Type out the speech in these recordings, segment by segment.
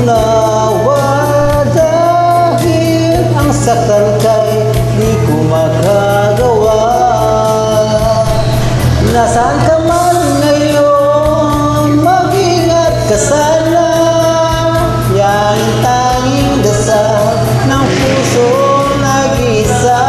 unawa dahil ang saktan kay di ko magagawa. Nasaan ka man ngayon, mag-ingat ka sana. Yan ang tanging dasal ng puso nag-isa.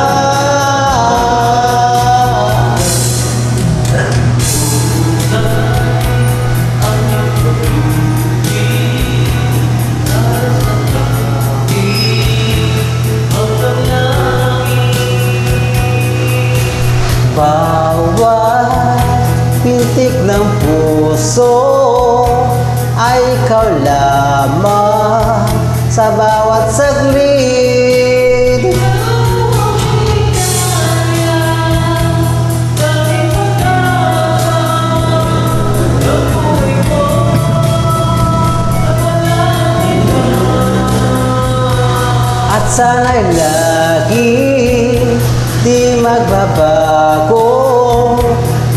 Bawat pintik ng puso ay ikaw lamang sa bawat saglit. At sana'y lagi di magbabago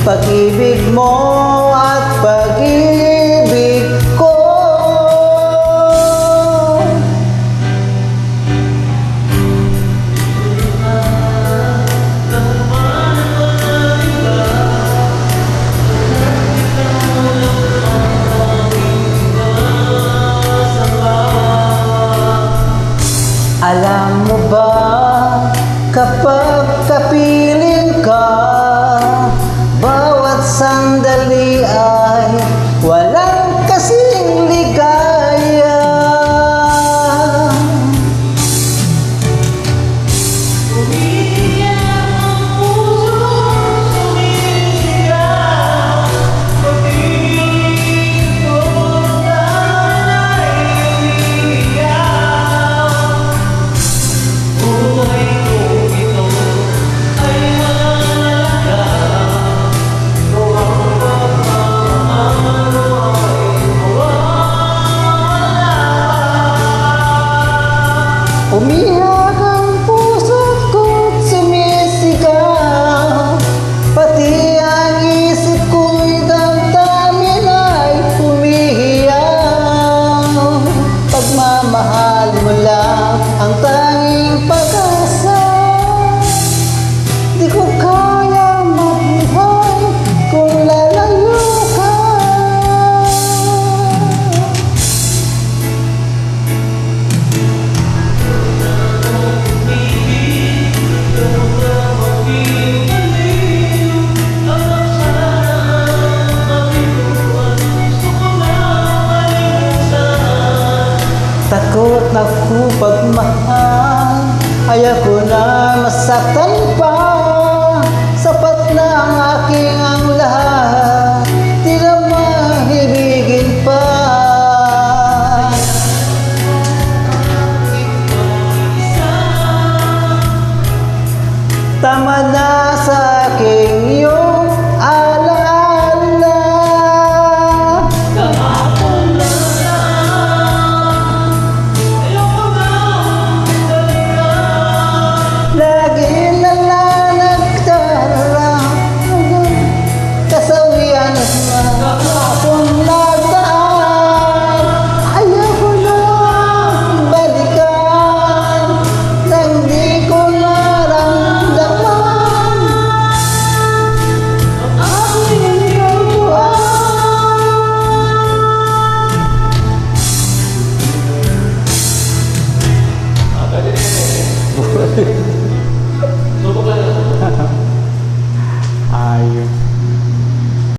pag-ibig mo at pag-ibig ko. Alam mo ba, kapag kapiling ka, bawat sandali ay walang kasing ligaya. Umiiyak ang puso, umiiyak, pag-ibig ko sana'y umiiyak. Buhay ko ito ay walang halaga, kung ang pagmamahal ay mawawala. Umiyak ang puso't ko't sumisigaw, pati ang isip ko'y damdamin ay umiiyak. Pagmamahal mo lang ang tanging pag-asa, di ko kaya mabuhay kung lalayo ka. Takot na ko pagmahal, ayaw ko na masaktan pa. Sapat na ang aking ang lahat.